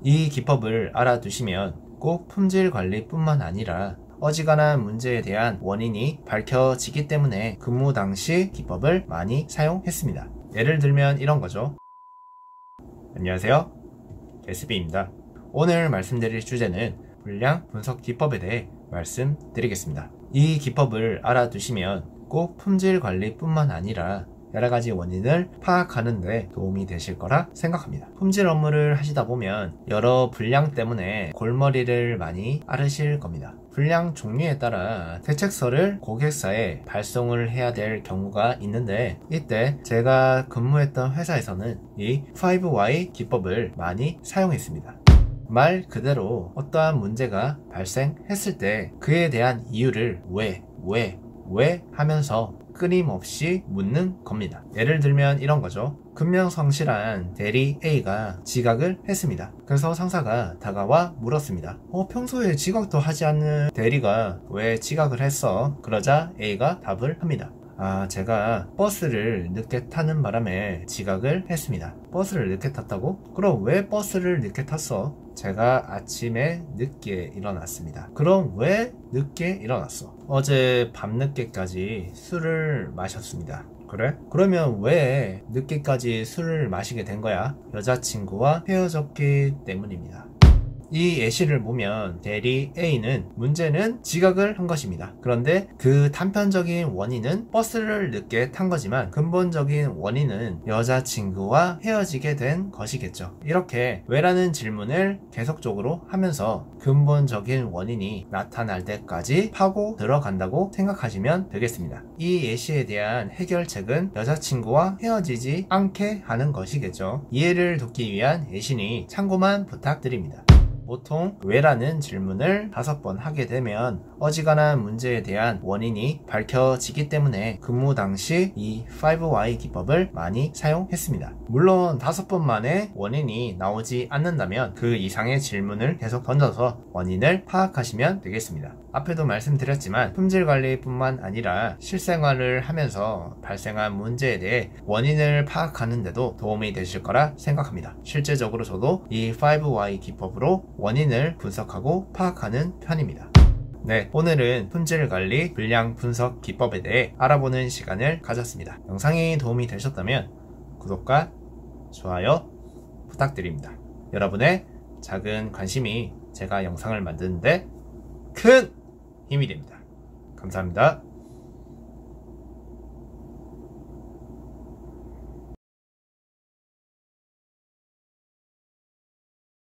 이 기법을 알아두시면 꼭 품질 관리뿐만 아니라 어지간한 문제에 대한 원인이 밝혀지기 때문에 근무 당시 기법을 많이 사용했습니다. 예를 들면 이런 거죠. 안녕하세요, SB입니다. 오늘 말씀드릴 주제는 불량 분석 기법에 대해 말씀드리겠습니다. 이 기법을 알아두시면 꼭 품질 관리뿐만 아니라 여러가지 원인을 파악하는 데 도움이 되실 거라 생각합니다. 품질 업무를 하시다 보면 여러 불량 때문에 골머리를 많이 앓으실 겁니다. 불량 종류에 따라 대책서를 고객사에 발송을 해야 될 경우가 있는데, 이때 제가 근무했던 회사에서는 이 5Y 기법을 많이 사용했습니다. 말 그대로 어떠한 문제가 발생했을 때 그에 대한 이유를 왜 하면서 끊임없이 묻는 겁니다. 예를 들면 이런 거죠. 근명성실한 대리 A가 지각을 했습니다. 그래서 상사가 다가와 물었습니다. 평소에 지각도 하지 않는 대리가 왜 지각을 했어? 그러자 A가 답을 합니다. 제가 버스를 늦게 타는 바람에 지각을 했습니다. 버스를 늦게 탔다고? 그럼 왜 버스를 늦게 탔어? 제가 아침에 늦게 일어났습니다. 그럼 왜 늦게 일어났어? 어제 밤늦게까지 술을 마셨습니다. 그래? 그러면 왜 늦게까지 술을 마시게 된 거야? 여자친구와 헤어졌기 때문입니다. 이 예시를 보면 대리 A는 문제는 지각을 한 것입니다. 그런데 그 단편적인 원인은 버스를 늦게 탄 거지만 근본적인 원인은 여자친구와 헤어지게 된 것이겠죠. 이렇게 왜라는 질문을 계속적으로 하면서 근본적인 원인이 나타날 때까지 파고 들어간다고 생각하시면 되겠습니다. 이 예시에 대한 해결책은 여자친구와 헤어지지 않게 하는 것이겠죠. 이해를 돕기 위한 예시니 참고만 부탁드립니다. 보통 왜라는 질문을 5번 하게 되면 어지간한 문제에 대한 원인이 밝혀지기 때문에 근무 당시 이 5Y 기법을 많이 사용했습니다. 물론 5번 만에 원인이 나오지 않는다면 그 이상의 질문을 계속 던져서 원인을 파악하시면 되겠습니다. 앞에도 말씀드렸지만 품질관리뿐만 아니라 실생활을 하면서 발생한 문제에 대해 원인을 파악하는 데도 도움이 되실 거라 생각합니다. 실제적으로 저도 이 5Y 기법으로 원인을 분석하고 파악하는 편입니다. 네, 오늘은 품질관리 불량 분석 기법에 대해 알아보는 시간을 가졌습니다. 영상이 도움이 되셨다면 구독과 좋아요 부탁드립니다. 여러분의 작은 관심이 제가 영상을 만드는데 큰 힘이 됩니다. 감사합니다.